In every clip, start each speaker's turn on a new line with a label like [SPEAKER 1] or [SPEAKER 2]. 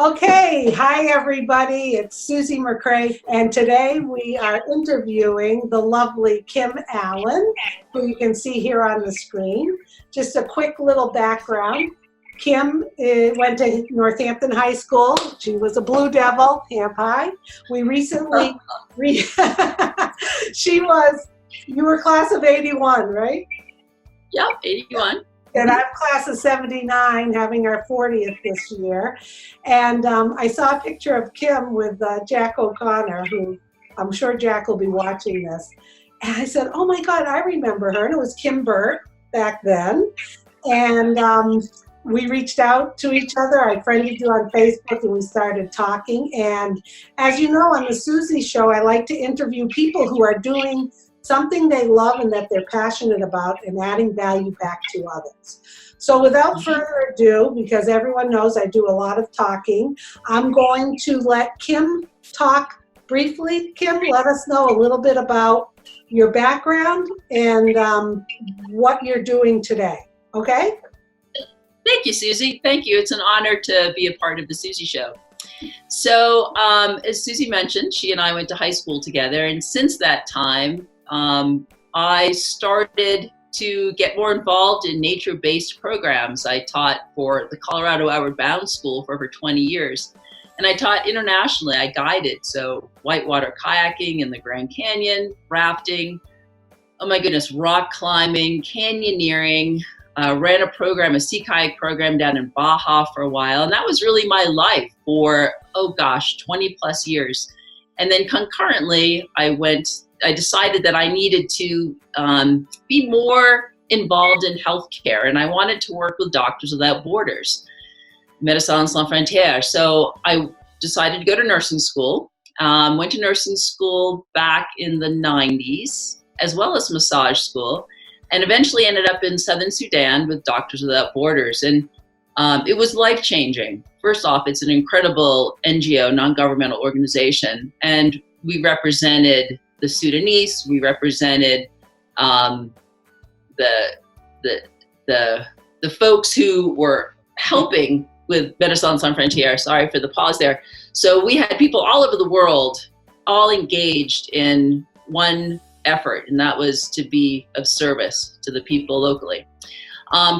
[SPEAKER 1] Okay, hi everybody, it's Susie McCrae, and today we are interviewing the lovely Kim Allen, who you can see here on the screen. Just a quick little background. Kim went to Northampton High School. She was a Blue Devil, Hamp High. We recently, you were class of 81, right?
[SPEAKER 2] Yep, 81.
[SPEAKER 1] And I'm class of 79, having our 40th this year. And I saw a picture of Kim with Jack O'Connor, who I'm sure Jack will be watching this. And I said, oh my God, I remember her. And it was Kim Burt back then. And we reached out to each other. I friended you on Facebook and we started talking. And as you know, on the Susie Show, I like to interview people who are doing something they love and that they're passionate about and adding value back to others. So without further ado, because everyone knows I do a lot of talking, I'm going to let Kim talk briefly. Kim, let us know a little bit about your background and what you're doing today, okay?
[SPEAKER 2] Thank you, Susie. Thank you. It's an honor to be a part of the Susie Show. So as Susie mentioned, she and I went to high school together, and since that time, I started to get more involved in nature-based programs. I taught for the Colorado Outward Bound School for over 20 years, and I taught internationally. I guided, so whitewater kayaking in the Grand Canyon, rafting, oh my goodness, rock climbing, canyoneering, ran a program, a sea kayak program down in Baja for a while, and that was really my life for, 20 plus years. And then concurrently, I decided that I needed to be more involved in healthcare, and I wanted to work with Doctors Without Borders, Médecins Sans Frontières. So I decided to go to nursing school. Went to nursing school back in the 90s, as well as massage school, and eventually ended up in Southern Sudan with Doctors Without Borders. And it was life-changing. First off, it's an incredible NGO, non-governmental organization, and we represented the Sudanese. We represented the folks who were helping with Médecins Sans Frontières. Sorry for the pause there. So we had people all over the world, all engaged in one effort, and that was to be of service to the people locally.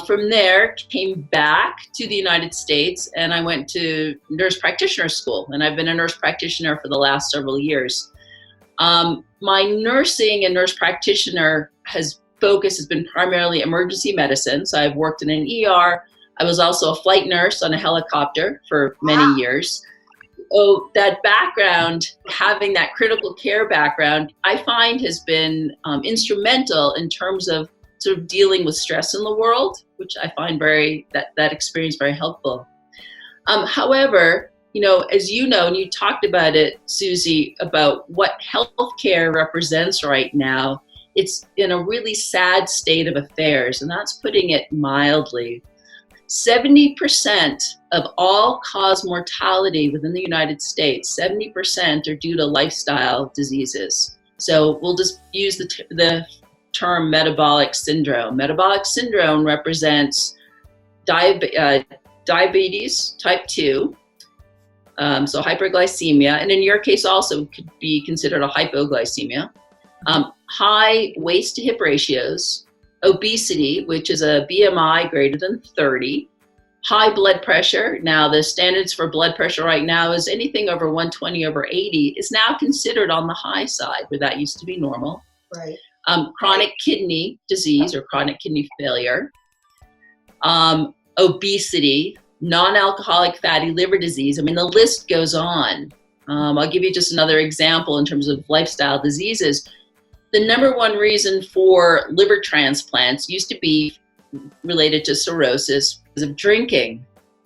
[SPEAKER 2] From there, came back to the United States, and I went to nurse practitioner school, and I've been a nurse practitioner for the last several years. My nursing and nurse practitioner focus has been primarily emergency medicine. So I've worked in an ER. I was also a flight nurse on a helicopter for many years. So that background, having that critical care background, I find has been instrumental in terms of sort of dealing with stress in the world, which I find that experience very helpful. However, as you know, and you talked about it, Susie, about what healthcare represents right now, it's in a really sad state of affairs, and that's putting it mildly. 70% of all-cause mortality within the United States, 70% are due to lifestyle diseases. So we'll just use the term metabolic syndrome. Metabolic syndrome represents diabetes type 2, so hyperglycemia, and in your case also could be considered a hypoglycemia, high waist to hip ratios, obesity, which is a BMI greater than 30, high blood pressure. Now the standards for blood pressure right now is anything over 120/80 is now considered on the high side, where that used to be normal.
[SPEAKER 1] Right.
[SPEAKER 2] Chronic kidney disease or chronic kidney failure, obesity, non-alcoholic fatty liver disease. I mean, the list goes on. I'll give you just another example in terms of lifestyle diseases. The number one reason for liver transplants used to be related to cirrhosis because of drinking.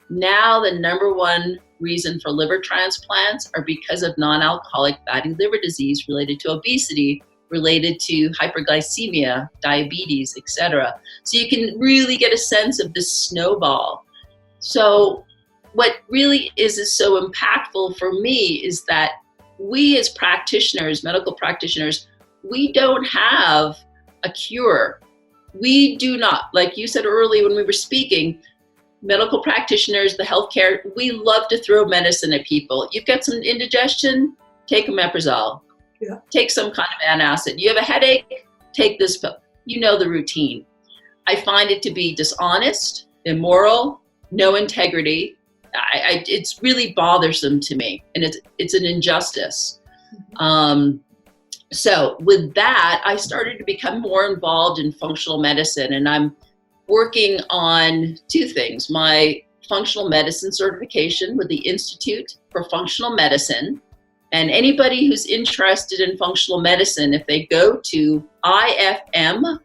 [SPEAKER 2] Now the number one reason for liver transplants are because of non-alcoholic fatty liver disease related to obesity, related to hyperglycemia, diabetes, etc. So you can really get a sense of this snowball. So what really is so impactful for me is that we as practitioners, medical practitioners, we don't have a cure. We do not, like you said earlier when we were speaking, medical practitioners, the healthcare, we love to throw medicine at people. You've got some indigestion, take omeprazole.
[SPEAKER 1] Yeah.
[SPEAKER 2] Take some kind of antacid. You have a headache, take this pill. You know the routine. I find it to be dishonest, immoral, no integrity. It's really bothersome to me, and it's an injustice. So with that, I started to become more involved in functional medicine, and I'm working on two things: my functional medicine certification with the Institute for Functional Medicine. And anybody who's interested in functional medicine, if they go to ifm.org,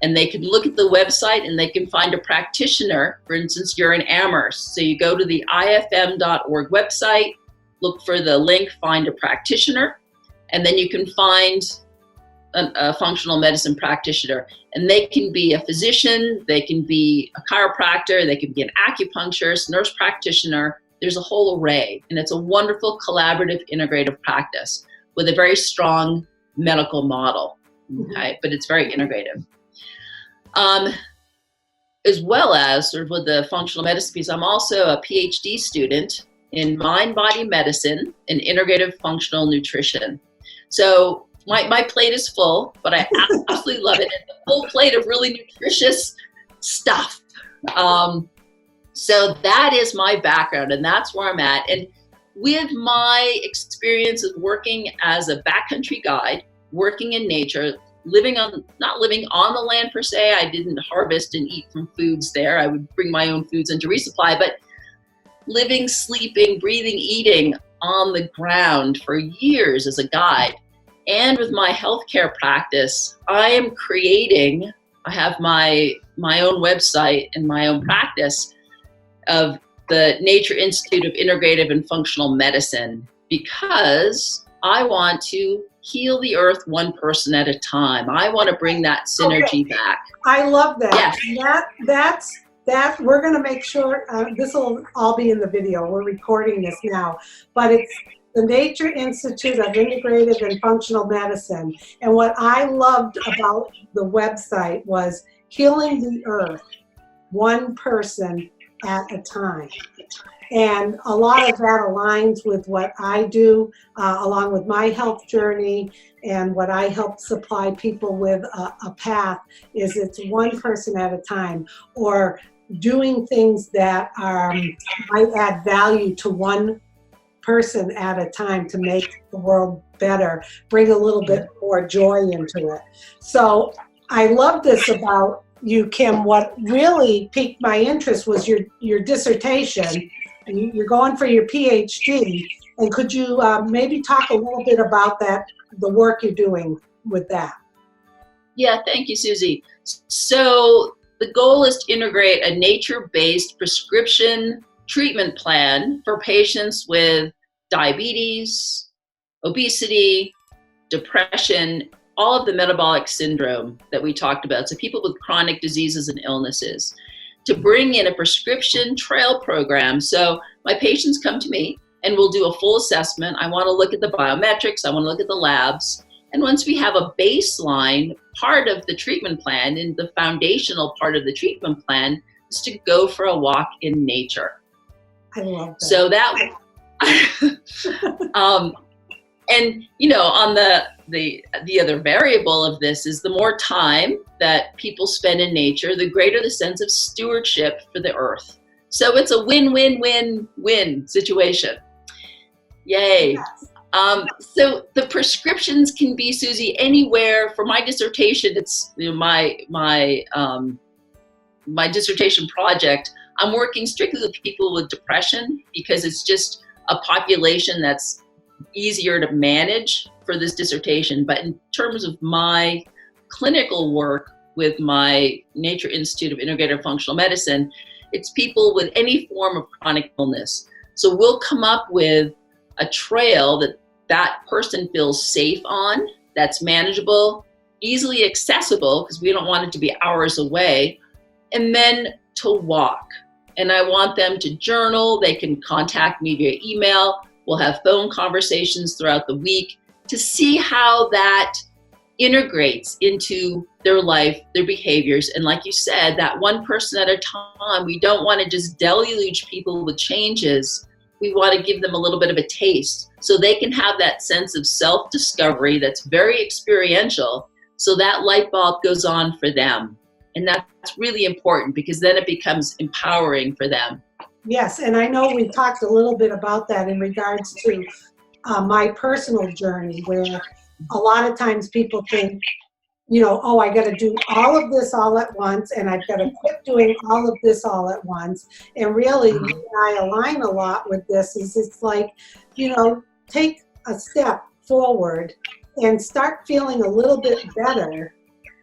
[SPEAKER 2] and they can look at the website and they can find a practitioner. For instance, you're in Amherst, so you go to the ifm.org website, look for the link, find a practitioner, and then you can find a functional medicine practitioner. And they can be a physician, they can be a chiropractor, they can be an acupuncturist, nurse practitioner. There's a whole array, and it's a wonderful collaborative integrative practice with a very strong medical model, okay? But it's very integrative. As well as sort of with the functional medicine piece, I'm also a PhD student in mind-body medicine and integrative functional nutrition. So my plate is full, but I absolutely love it. It's a full plate of really nutritious stuff. So that is my background, and that's where I'm at. And with my experience of working as a backcountry guide, working in nature, not living on the land per se, I didn't harvest and eat from foods there. I would bring my own foods into resupply, but living, sleeping, breathing, eating on the ground for years as a guide. And with my healthcare practice, I have my own website and my own practice of the Nature Institute of Integrative and Functional Medicine, because I want to heal the earth one person at a time. I want to bring that synergy back.
[SPEAKER 1] I love that.
[SPEAKER 2] Yes.
[SPEAKER 1] That we're going to make sure this will all be in the video. We're recording this now, but it's the Nature Institute of Integrative and Functional Medicine. And what I loved about the website was healing the earth one person at a time. And a lot of that aligns with what I do, along with my health journey, and what I help supply people with a path is it's one person at a time, or doing things that might add value to one person at a time to make the world better, bring a little bit more joy into it. So I love this about you, Kim. What really piqued my interest was your dissertation. You're going for your PhD, and could you maybe talk a little bit about that, the work you're doing with that?
[SPEAKER 2] Yeah, thank you, Susie. So the goal is to integrate a nature-based prescription treatment plan for patients with diabetes, obesity, depression, all of the metabolic syndrome that we talked about. So people with chronic diseases and illnesses, to bring in a prescription trail program. So my patients come to me and we'll do a full assessment. I want to look at the biometrics, I want to look at the labs. And once we have a baseline, part of the treatment plan and the foundational part of the treatment plan is to go for a walk in nature.
[SPEAKER 1] I love that.
[SPEAKER 2] So that, and you know, on the other variable of this is the more time that people spend in nature, the greater the sense of stewardship for the earth. So it's a win-win-win-win situation. Yay.
[SPEAKER 1] Yes.
[SPEAKER 2] So the prescriptions can be, Susie, anywhere. For my dissertation, it's my dissertation project. I'm working strictly with people with depression because it's just a population that's easier to manage for this dissertation. But in terms of my clinical work with my Nature Institute of Integrative Functional Medicine, it's people with any form of chronic illness. So we'll come up with a trail that person feels safe on, that's manageable, easily accessible, because we don't want it to be hours away, and then to walk. And I want them to journal. They can contact me via email. We'll have phone conversations throughout the week to see how that integrates into their life, their behaviors. And like you said, that one person at a time, we don't want to just deluge people with changes. We want to give them a little bit of a taste so they can have that sense of self-discovery that's very experiential, so that light bulb goes on for them. And that's really important, because then it becomes empowering for them.
[SPEAKER 1] Yes, and I know we talked a little bit about that in regards to my personal journey, where a lot of times people think, you know, oh, I got to do all of this all at once, and I've got to quit doing all of this all at once. And really, you and I align a lot with this, is it's like, you know, take a step forward and start feeling a little bit better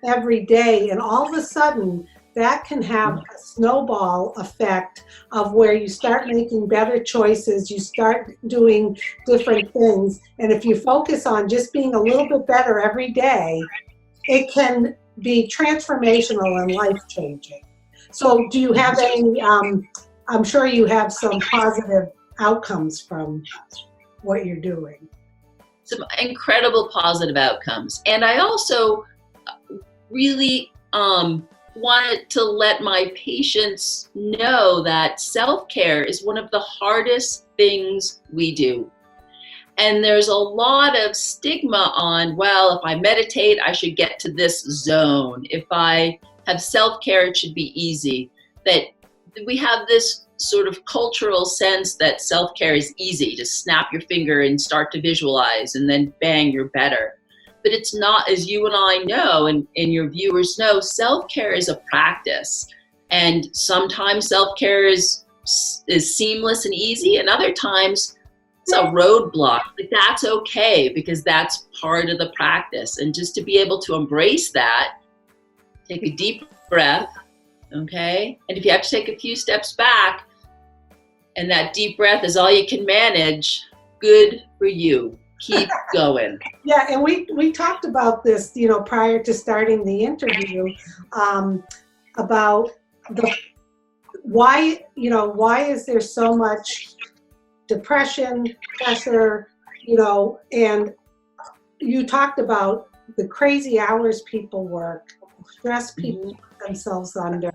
[SPEAKER 1] every day. And all of a sudden, that can have a snowball effect of where you start making better choices, you start doing different things. And if you focus on just being a little bit better every day, it can be transformational and life-changing. So do you have any, I'm sure you have some positive outcomes from what you're doing.
[SPEAKER 2] Some incredible positive outcomes. And I also really wanted to let my patients know that self-care is one of the hardest things we do. And there's a lot of stigma on, well, if I meditate, I should get to this zone. If I have self-care, it should be easy. That we have this sort of cultural sense that self-care is easy. Just snap your finger and start to visualize, and then bang, you're better. But it's not, as you and I know, and your viewers know, self-care is a practice. And sometimes self-care is seamless and easy, and other times it's a roadblock. But that's okay, because that's part of the practice. And just to be able to embrace that, take a deep breath, okay? And if you have to take a few steps back, and that deep breath is all you can manage, good for you. Keep going.
[SPEAKER 1] Yeah, and we talked about this, you know, prior to starting the interview, about why is there so much depression, pressure, you know, and you talked about the crazy hours people work, stress people put themselves under,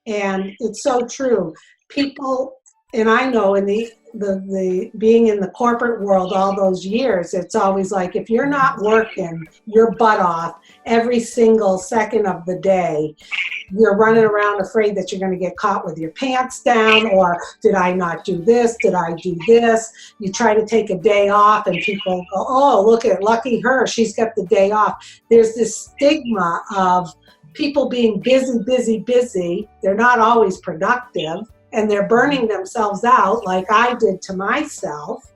[SPEAKER 1] and it's so true. People, and I know in the being in the corporate world all those years, it's always like, if you're not working your butt off every single second of the day, you're running around afraid that you're going to get caught with your pants down, or did I not do this? Did I do this? You try to take a day off and people go, oh, look at lucky her, she's got the day off. There's this stigma of people being busy, busy, busy. They're not always productive, and they're burning themselves out like I did to myself.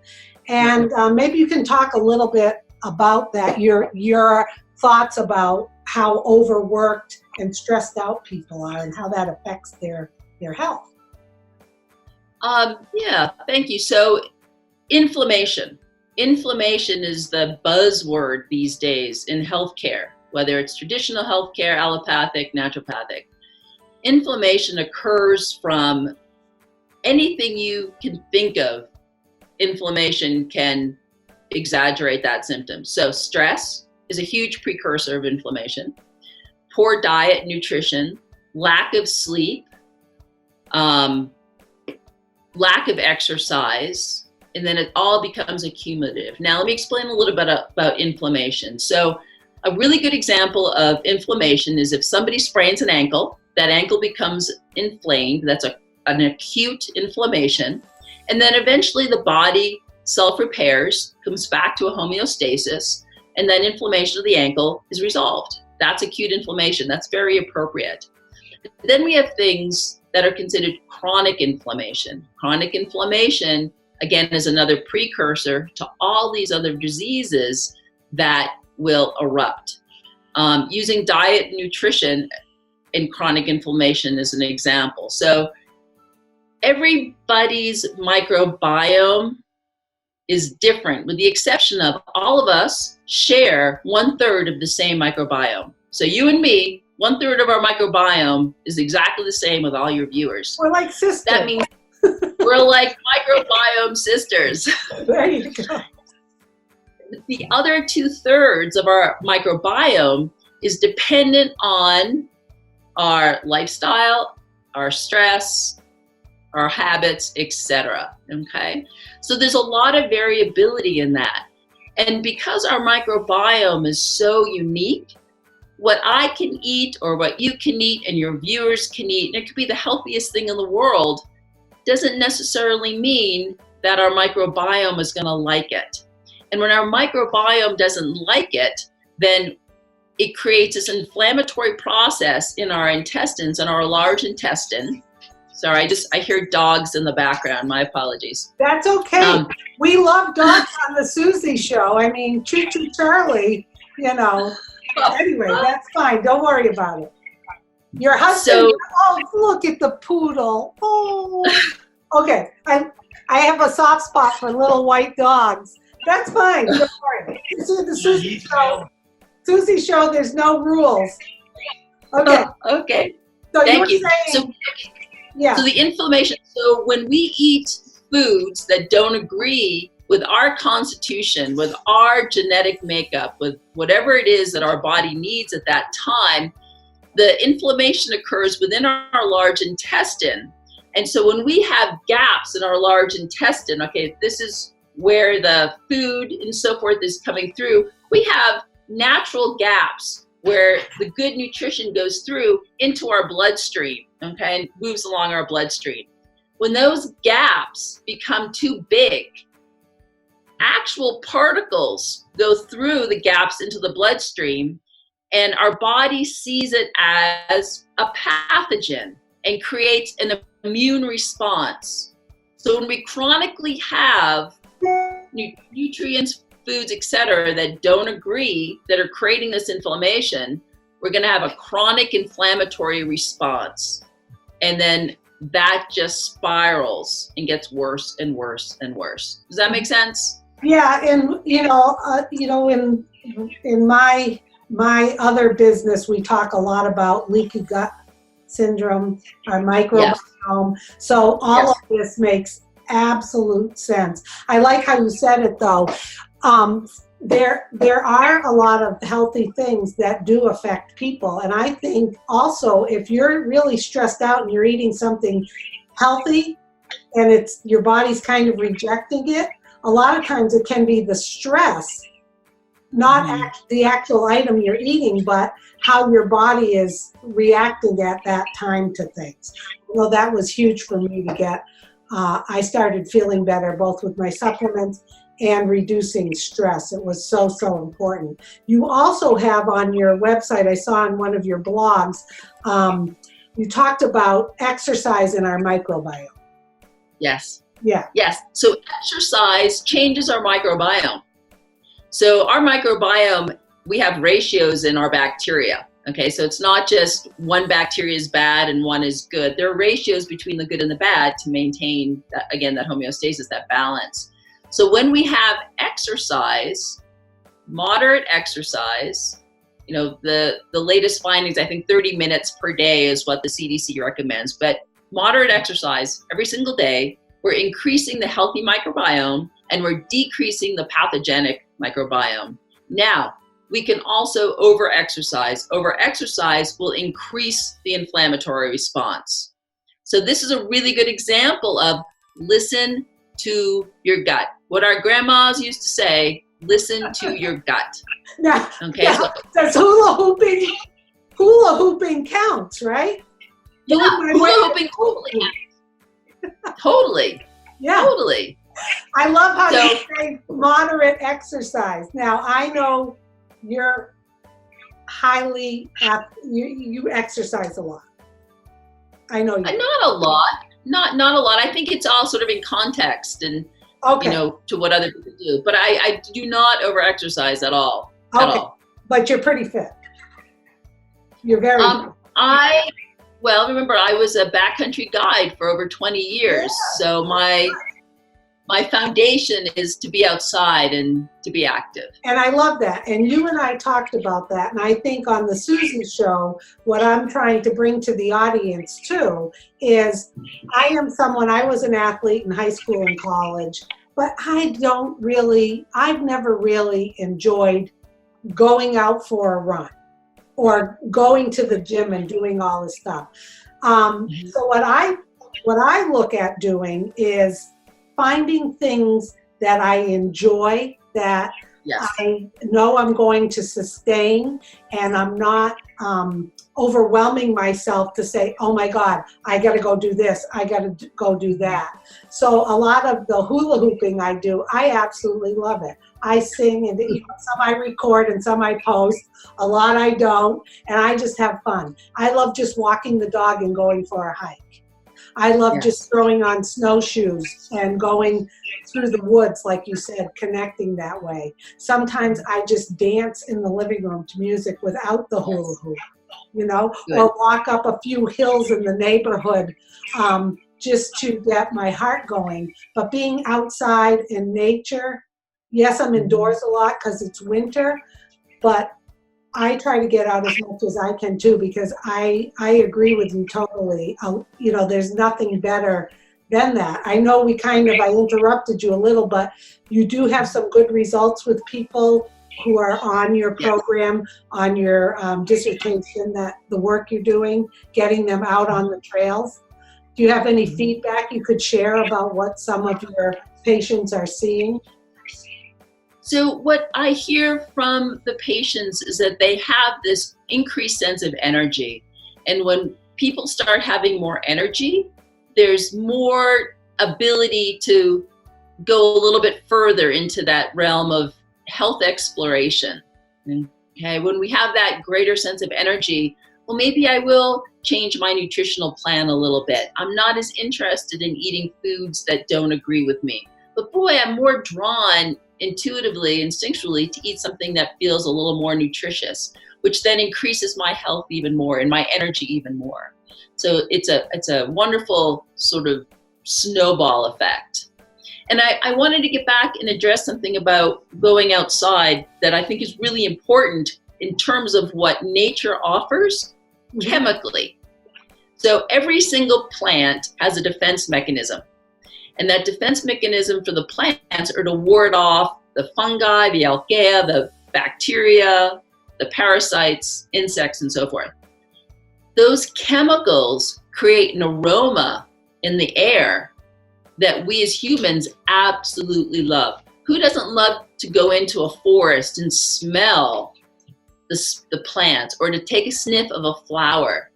[SPEAKER 1] And maybe you can talk a little bit about that, your thoughts about how overworked and stressed out people are and how that affects their health.
[SPEAKER 2] Yeah, thank you. So inflammation. Inflammation is the buzzword these days in healthcare, whether it's traditional healthcare, allopathic, naturopathic. Inflammation occurs from anything you can think of. Inflammation can exaggerate that symptom. So stress is a huge precursor of inflammation. Poor diet, nutrition, lack of sleep, lack of exercise, and then it all becomes accumulative. Now, let me explain a little bit about inflammation. So a really good example of inflammation is if somebody sprains an ankle, that ankle becomes inflamed. That's an acute inflammation. And then eventually the body self-repairs, comes back to a homeostasis, and then inflammation of the ankle is resolved. That's acute inflammation. That's very appropriate. Then we have things that are considered chronic inflammation. Chronic inflammation, again, is another precursor to all these other diseases that will erupt. Using diet and nutrition in chronic inflammation is an example. So everybody's microbiome is different, with the exception of all of us share 1/3 of the same microbiome. So you and me, 1/3 of our microbiome is exactly the same with all your viewers.
[SPEAKER 1] We're like sisters.
[SPEAKER 2] That means we're like microbiome sisters.
[SPEAKER 1] There you go.
[SPEAKER 2] the other 2/3 of our microbiome is dependent on our lifestyle, our stress, our habits, etc. Okay, so there's a lot of variability in that. And because our microbiome is so unique, what I can eat or what you can eat and your viewers can eat, and it could be the healthiest thing in the world, doesn't necessarily mean that our microbiome is going to like it. And when our microbiome doesn't like it, then it creates this inflammatory process in our intestines and our large intestine. Sorry, I hear dogs in the background. My apologies.
[SPEAKER 1] That's okay. We love dogs on the Susie show. I mean, Choo Choo Charlie, you know. Anyway, that's fine. Don't worry about it. Your husband, oh, look at the poodle. Oh, okay. I have a soft spot for little white dogs. That's fine. Don't worry. This is the Susie show. Susie show, there's no rules. Okay.
[SPEAKER 2] Okay.
[SPEAKER 1] So
[SPEAKER 2] Thank you.
[SPEAKER 1] Saying, yeah.
[SPEAKER 2] So the inflammation, so when we eat foods that don't agree with our constitution, with our genetic makeup, with whatever it is that our body needs at that time, the inflammation occurs within our large intestine. And so when we have gaps in our large intestine, okay, this is where the food and so forth is coming through, we have natural gaps where the good nutrition goes through into our bloodstream, okay, and moves along our bloodstream. When those gaps become too big, actual particles go through the gaps into the bloodstream, and our body sees it as a pathogen and creates an immune response. So when we chronically have nutrients, foods, etc., that don't agree, that are creating this inflammation, we're going to have a chronic inflammatory response. And then that just spirals and gets worse and worse and worse. Does that make sense?
[SPEAKER 1] Yeah, and in my other business, we talk a lot about leaky gut syndrome, our microbiome. Yes. So all of this makes absolute sense. I like how you said it, though. There are a lot of healthy things that do affect people, and I think also if you're really stressed out and you're eating something healthy and it's your body's kind of rejecting it, a lot of times it can be the stress, not the actual item you're eating, but how your body is reacting at that time to things. Well, that was huge for me to get. I started feeling better both with my supplements and reducing stress. It was so, so important. You also have on your website, I saw on one of your blogs, you talked about exercise in our microbiome.
[SPEAKER 2] Yes.
[SPEAKER 1] Yeah.
[SPEAKER 2] Yes. So exercise changes our microbiome. So our microbiome, we have ratios in our bacteria. Okay, so it's not just one bacteria is bad and one is good. There are ratios between the good and the bad to maintain, that, again, that homeostasis, that balance. So when we have exercise, moderate exercise, you know, the latest findings, I think 30 minutes per day is what the CDC recommends, but moderate exercise every single day, we're increasing the healthy microbiome and we're decreasing the pathogenic microbiome. Now, we can also over-exercise. Over-exercise will increase the inflammatory response. So this is a really good example of listen to your gut. What our grandmas used to say, listen to your gut.
[SPEAKER 1] Now,
[SPEAKER 2] okay,
[SPEAKER 1] yeah,
[SPEAKER 2] so
[SPEAKER 1] does hula hooping counts, right?
[SPEAKER 2] Yeah, hula hooping totally. Totally.
[SPEAKER 1] Yeah.
[SPEAKER 2] Totally.
[SPEAKER 1] I love how you say moderate exercise. Now, I know you're highly, you exercise a lot. I know you.
[SPEAKER 2] Not a lot. Not a lot. I think it's all sort of in context and, you know, to what other people do. But I do not over-exercise at all.
[SPEAKER 1] Okay.
[SPEAKER 2] At all.
[SPEAKER 1] But you're pretty fit. You're very fit.
[SPEAKER 2] Well, remember, I was a backcountry guide for over 20 years. Yeah. So my foundation is to be outside and to be active. And
[SPEAKER 1] I love that. And you and I talked about that. And I think on the Susie show, what I'm trying to bring to the audience too is I was an athlete in high school and college, but I've never really enjoyed going out for a run or going to the gym and doing all this stuff. So what I look at doing is finding things that I enjoy, that
[SPEAKER 2] Yes.
[SPEAKER 1] I know I'm going to sustain, and I'm not overwhelming myself to say, oh my God, I got to go do this, I got to go do that. So a lot of the hula hooping I do, I absolutely love it. I sing, and some I record and some I post, a lot I don't, and I just have fun. I love just walking the dog and going for a hike. I love just throwing on snowshoes and going through the woods, like you said, connecting that way. Sometimes I just dance in the living room to music without the hula hoop, or walk up a few hills in the neighborhood just to get my heart going. But being outside in nature, yes, I'm indoors a lot because it's winter, but I try to get out as much as I can too, because I agree with you totally. There's nothing better than that. I know I interrupted you a little, but you do have some good results with people who are on your program, on your dissertation, that the work you're doing, getting them out on the trails. Do you have any feedback you could share about what some of your patients are seeing?
[SPEAKER 2] So what I hear from the patients is that they have this increased sense of energy. And when people start having more energy, there's more ability to go a little bit further into that realm of health exploration. Okay, when we have that greater sense of energy, well, maybe I will change my nutritional plan a little bit. I'm not as interested in eating foods that don't agree with me. But boy, I'm more drawn intuitively, instinctually, to eat something that feels a little more nutritious, which then increases my health even more and my energy even more. So it's a wonderful sort of snowball effect. And I wanted to get back and address something about going outside that I think is really important in terms of what nature offers chemically. So every single plant has a defense mechanism. And that defense mechanism for the plants are to ward off the fungi, the archaea, the bacteria, the parasites, insects, and so forth. Those chemicals create an aroma in the air that we as humans absolutely love. Who doesn't love to go into a forest and smell the plants, or to take a sniff of a flower?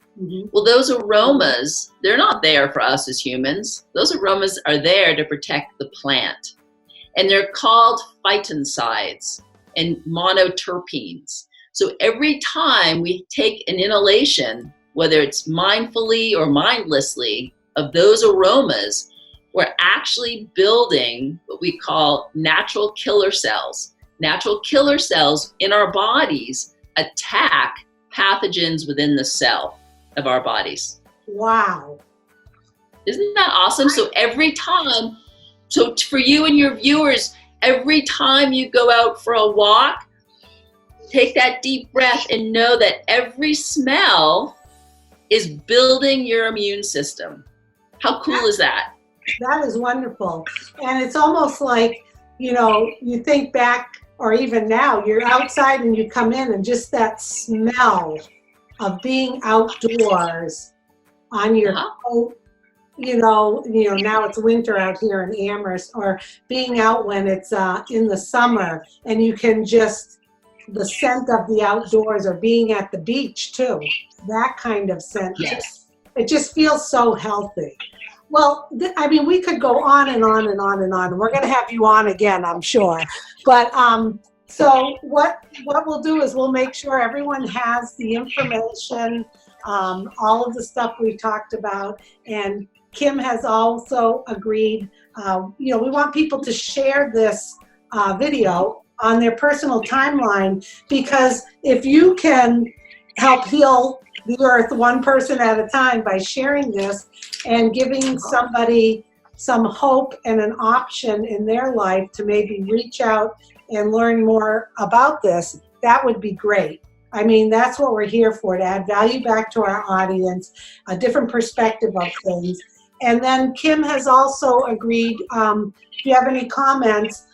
[SPEAKER 2] Well, those aromas, they're not there for us as humans. Those aromas are there to protect the plant. And they're called phytoncides and monoterpenes. So every time we take an inhalation, whether it's mindfully or mindlessly, of those aromas, we're actually building what we call natural killer cells. Natural killer cells in our bodies attack pathogens within the cell of our bodies.
[SPEAKER 1] Wow.
[SPEAKER 2] Isn't that awesome? So every time, so for you and your viewers, every time you go out for a walk, take that deep breath and know that every smell is building your immune system. How cool is that?
[SPEAKER 1] That is wonderful. And it's almost like, you think back, or even now, you're outside and you come in, and just that smell of being outdoors on your coat, now it's winter out here in Amherst, or being out when it's in the summer, and you can just, the scent of the outdoors, or being at the beach too, that kind of scent.
[SPEAKER 2] Yes.
[SPEAKER 1] It just feels so healthy. Well, we could go on and on and on and on. We're going to have you on again, I'm sure. But so what we'll do is we'll make sure everyone has the information, all of the stuff we talked about. And Kim has also agreed, we want people to share this video on their personal timeline, because if you can help heal the earth one person at a time by sharing this and giving somebody some hope and an option in their life to maybe reach out and learn more about this, that would be great. That's what we're here for, to add value back to our audience, a different perspective of things. And then Kim has also agreed, if you have any comments,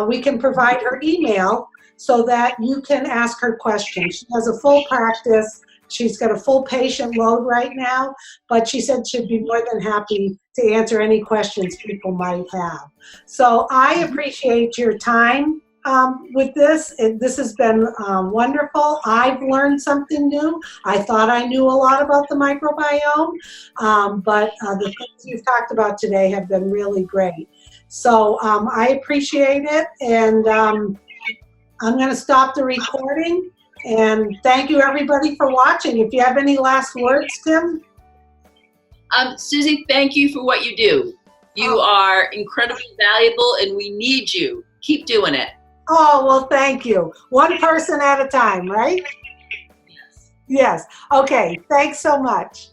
[SPEAKER 1] we can provide her email so that you can ask her questions. She has a full practice. She's got a full patient load right now, but she said she'd be more than happy to answer any questions people might have. So I appreciate your time with this. This has been wonderful. I've learned something new. I thought I knew a lot about the microbiome, but the things you've talked about today have been really great. So I appreciate it, and I'm going to stop the recording. And thank you, everybody, for watching. If you have any last words, Tim?
[SPEAKER 2] Susie, thank you for what you do. You are incredibly valuable, and we need you. Keep doing it.
[SPEAKER 1] Oh, well, thank you. One person at a time, right?
[SPEAKER 2] Yes.
[SPEAKER 1] Yes. Okay. Thanks so much.